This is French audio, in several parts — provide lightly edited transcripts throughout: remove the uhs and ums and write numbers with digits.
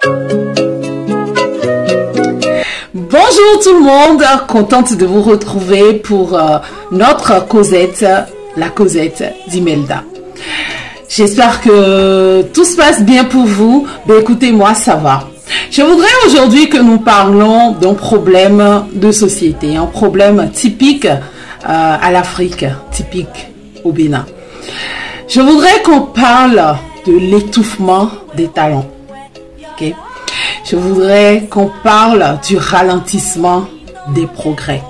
Bonjour tout le monde, contente de vous retrouver pour notre causette, la causette d'Imelda. J'espère que tout se passe bien pour vous. Ben écoutez, moi ça va. Je voudrais aujourd'hui que nous parlons d'un problème de société, un problème typique à l'Afrique, typique au Bénin. Je voudrais qu'on parle de l'étouffement des talents. Okay? Je voudrais qu'on parle du ralentissement des progrès.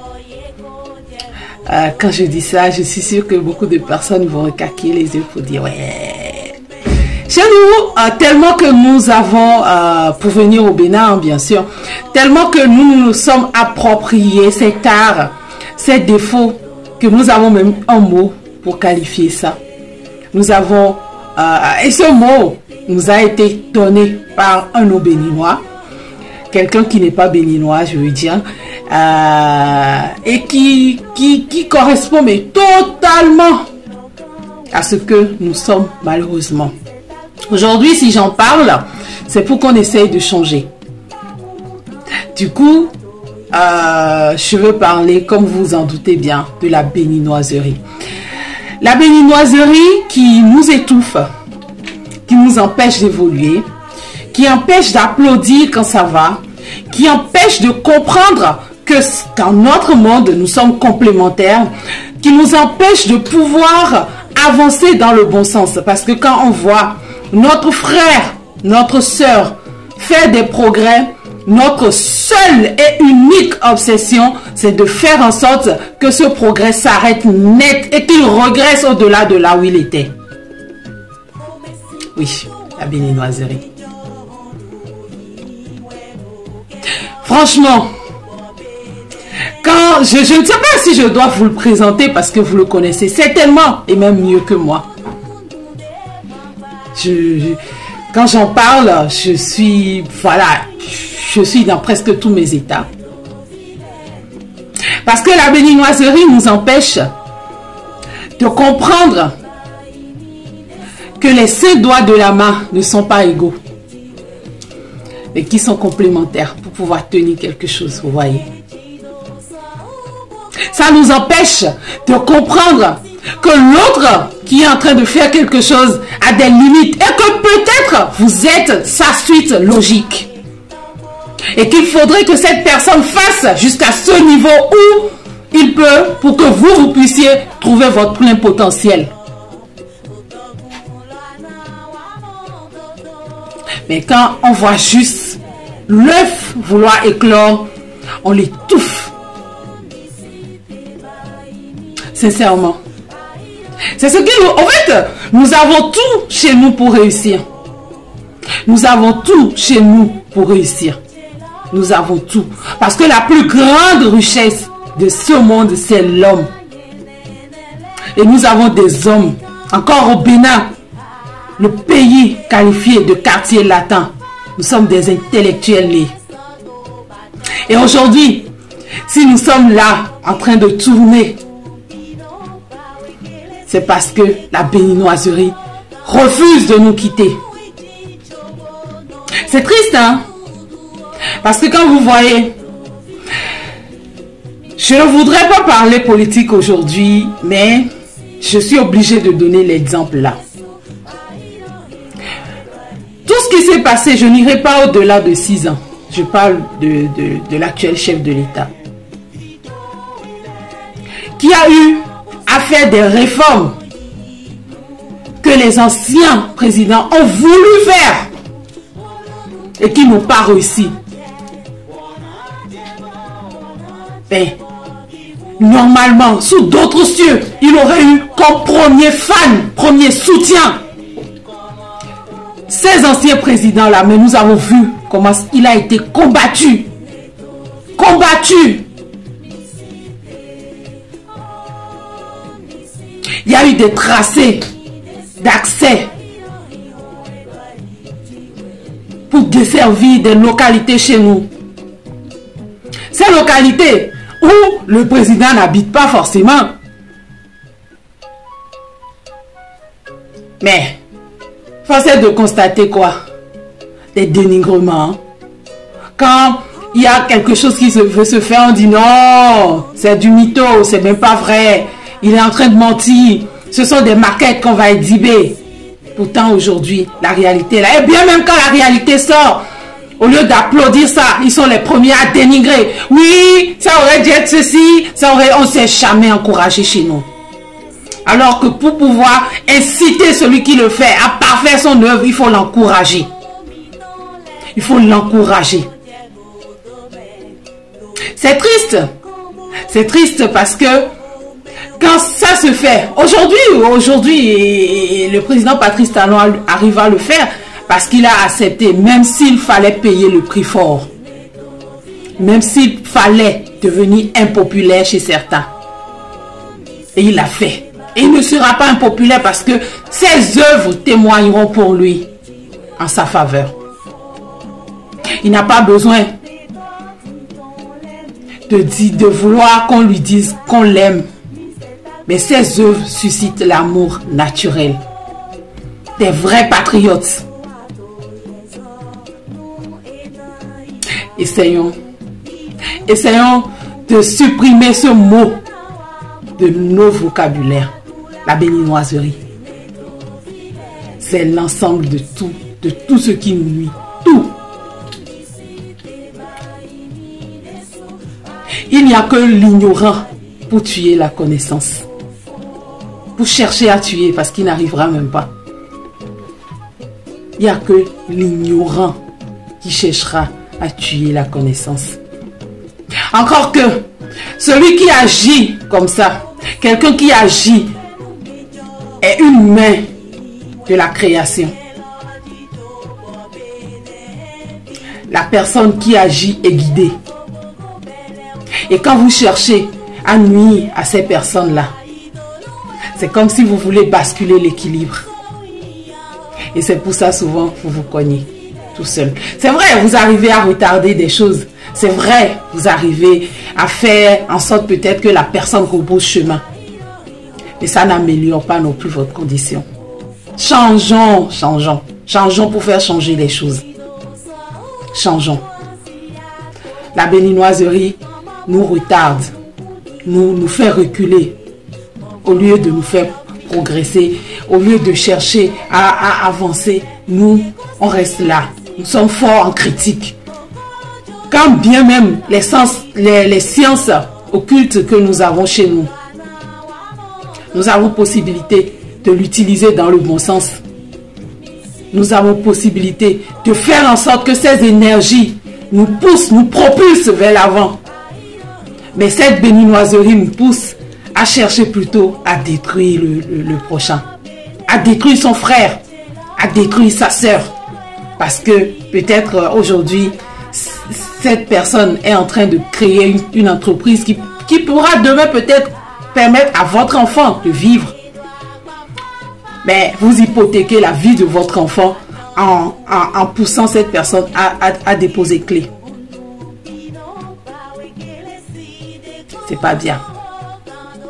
Quand je dis ça, je suis sûre que beaucoup de personnes vont recaquer les yeux pour dire ouais. Chez nous, tellement que nous avons, pour venir au Bénin, bien sûr, tellement que nous sommes appropriés cet art, ces défauts, que nous avons même un mot pour qualifier ça. Nous avons, et ce mot nous a été donné par un eau béninois, quelqu'un qui n'est pas béninois, je veux dire, et qui correspond mais totalement à ce que nous sommes malheureusement. Aujourd'hui, si j'en parle, c'est pour qu'on essaye de changer. Du coup, je veux parler, comme vous en doutez bien, de la béninoiserie. La béninoiserie qui nous étouffe, qui nous empêche d'évoluer, qui empêche d'applaudir quand ça va, qui empêche de comprendre que dans notre monde, nous sommes complémentaires, qui nous empêche de pouvoir avancer dans le bon sens. Parce que quand on voit notre frère, notre sœur faire des progrès, notre seule et unique obsession, c'est de faire en sorte que ce progrès s'arrête net et qu'il regresse au-delà de là où il était. Oui, la béninoiserie. Franchement, quand je ne sais pas si je dois vous le présenter parce que vous le connaissez, c'est tellement et même mieux que moi. Quand j'en parle, je suis dans presque tous mes états. Parce que la béninoiserie nous empêche de comprendre que les 5 doigts de la main ne sont pas égaux, mais qui sont complémentaires pour pouvoir tenir quelque chose, vous voyez. Ça nous empêche de comprendre que l'autre qui est en train de faire quelque chose a des limites et que peut-être vous êtes sa suite logique. Et qu'il faudrait que cette personne fasse jusqu'à ce niveau où il peut pour que vous puissiez trouver votre plein potentiel. Mais quand on voit juste l'œuf vouloir éclore, on l'étouffe. Sincèrement. C'est ce qui nous... En fait, nous avons tout chez nous pour réussir. Nous avons tout chez nous pour réussir. Nous avons tout. Parce que la plus grande richesse de ce monde, c'est l'homme. Et nous avons des hommes. Encore au Bénin, le pays qualifié de quartier latin. Nous sommes des intellectuels nés. Et aujourd'hui, si nous sommes là, en train de tourner, c'est parce que la béninoiserie refuse de nous quitter. C'est triste, hein? Parce que quand vous voyez, je ne voudrais pas parler politique aujourd'hui, mais je suis obligée de donner l'exemple là. Tout ce qui s'est passé, je n'irai pas au-delà de 6 ans. Je parle de l'actuel chef de l'État. Qui a eu à faire des réformes que les anciens présidents ont voulu faire et qui n'ont pas réussi. Mais normalement, sous d'autres cieux, il aurait eu comme premier fan, premier soutien ces anciens présidents-là. Mais nous avons vu comment il a été combattu. Combattu. Il y a eu des tracés d'accès pour desservir des localités chez nous. Ces localités où le président n'habite pas forcément. Mais, force est de constater quoi? des dénigrements. Quand il y a quelque chose qui veut se faire, on dit non, c'est du mytho, c'est même pas vrai. Il est en train de mentir. Ce sont des maquettes qu'on va exhiber. Pourtant, aujourd'hui, la réalité est là. Et bien même quand la réalité sort, au lieu d'applaudir ça, ils sont les premiers à dénigrer. Oui, ça aurait dû être ceci, on ne s'est jamais encouragé chez nous. Alors que pour pouvoir inciter celui qui le fait à parfaire son œuvre, il faut l'encourager. Il faut l'encourager. C'est triste. C'est triste parce que quand ça se fait, aujourd'hui, le président Patrice Talon arrive à le faire parce qu'il a accepté, même s'il fallait payer le prix fort, même s'il fallait devenir impopulaire chez certains. Et il l'a fait. Et il ne sera pas impopulaire parce que ses œuvres témoigneront pour lui en sa faveur. Il n'a pas besoin de vouloir qu'on lui dise qu'on l'aime. Mais ses œuvres suscitent l'amour naturel. Des vrais patriotes. Essayons de supprimer ce mot de nos vocabulaires. La béninoiserie. C'est l'ensemble de tout ce qui nous nuit. Tout. Il n'y a que l'ignorant pour tuer la connaissance. Pour chercher à tuer parce qu'il n'arrivera même pas. Il n'y a que l'ignorant qui cherchera à tuer la connaissance. Encore que celui qui agit comme ça, quelqu'un qui agit est une main de la création. La personne qui agit est guidée. Et quand vous cherchez à nuire à ces personnes-là, c'est comme si vous voulez basculer l'équilibre. Et c'est pour ça souvent vous vous cognez tout seul. C'est vrai, vous arrivez à retarder des choses. C'est vrai, vous arrivez à faire en sorte peut-être que la personne rebrousse chemin. Mais ça n'améliore pas non plus votre condition. Changeons pour faire changer les choses. Changeons. La béninoiserie nous retarde, nous fait reculer, au lieu de nous faire progresser, au lieu de chercher à avancer, nous, on reste là. Nous sommes forts en critique. Quand bien même les sciences occultes que nous avons chez nous, nous avons possibilité de l'utiliser dans le bon sens. Nous avons possibilité de faire en sorte que ces énergies nous poussent, nous propulsent vers l'avant. Mais cette béninoiserie nous pousse à chercher plutôt à détruire le prochain, à détruire son frère, à détruire sa sœur. Parce que peut-être aujourd'hui, cette personne est en train de créer une entreprise qui pourra demain peut-être permettre à votre enfant de vivre. Mais vous hypothéquez la vie de votre enfant en poussant cette personne à déposer clé. C'est pas bien.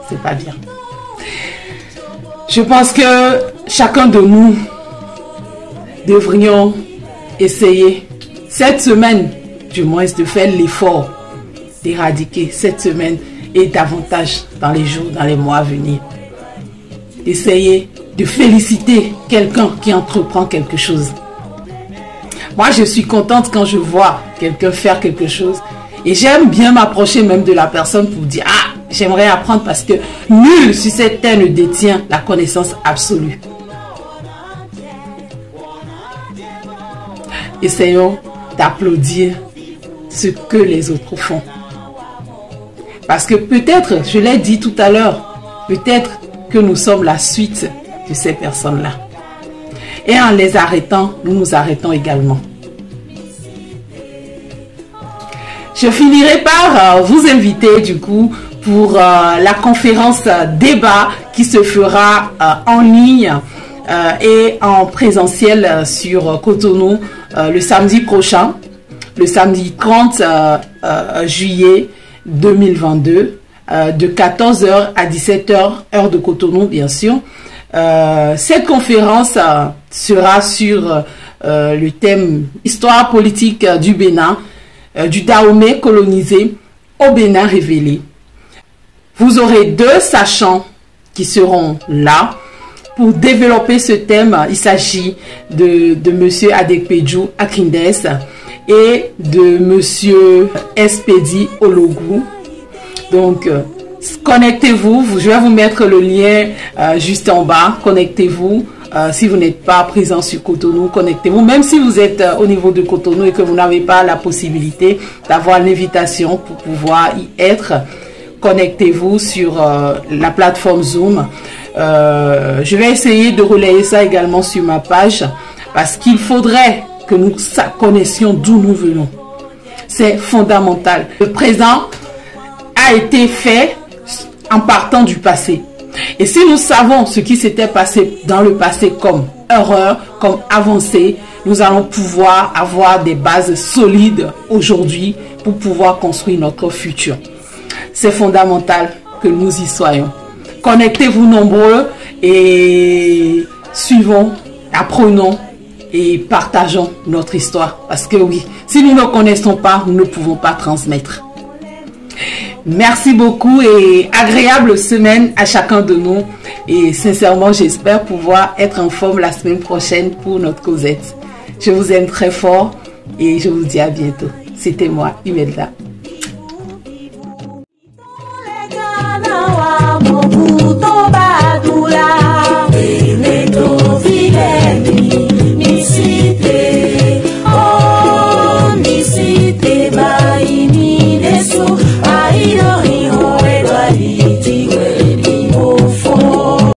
C'est pas bien. Je pense que chacun de nous devrions essayer cette semaine, du moins, de faire l'effort d'éradiquer cette semaine et davantage dans les jours, dans les mois à venir. Essayez de féliciter quelqu'un qui entreprend quelque chose. Moi, je suis contente quand je vois quelqu'un faire quelque chose. Et j'aime bien m'approcher même de la personne pour dire « Ah, j'aimerais apprendre parce que nul sur cette terre ne détient la connaissance absolue. » Essayons d'applaudir ce que les autres font. Parce que peut-être, je l'ai dit tout à l'heure, peut-être que nous sommes la suite de ces personnes-là. Et en les arrêtant, nous nous arrêtons également. Je finirai par vous inviter du coup pour la conférence débat qui se fera en ligne et en présentiel sur Cotonou le samedi prochain, le samedi 30 juillet 2022, de 14h à 17h, heure de Cotonou bien sûr. Cette conférence sera sur le thème histoire politique du Bénin, du Dahomey colonisé au Bénin révélé. Vous aurez 2 sachants qui seront là pour développer ce thème. Il s'agit de monsieur Adekpeju Akindes et de monsieur Espedi Ologu. Donc, connectez-vous. Je vais vous mettre le lien juste en bas. Connectez-vous. Si vous n'êtes pas présent sur Cotonou, connectez-vous. Même si vous êtes au niveau de Cotonou et que vous n'avez pas la possibilité d'avoir l'invitation pour pouvoir y être, connectez-vous sur la plateforme Zoom. Je vais essayer de relayer ça également sur ma page parce qu'il faudrait que nous connaissions d'où nous venons. C'est fondamental. Le présent a été fait en partant du passé. Et si nous savons ce qui s'était passé dans le passé comme erreur, comme avancée, nous allons pouvoir avoir des bases solides aujourd'hui pour pouvoir construire notre futur. C'est fondamental que nous y soyons. Connectez-vous nombreux et suivons, apprenons et partageons notre histoire. Parce que oui, si nous ne connaissons pas, nous ne pouvons pas transmettre. Merci beaucoup et agréable semaine à chacun de nous. Et sincèrement, j'espère pouvoir être en forme la semaine prochaine pour notre causette. Je vous aime très fort et je vous dis à bientôt. C'était moi, Imelda.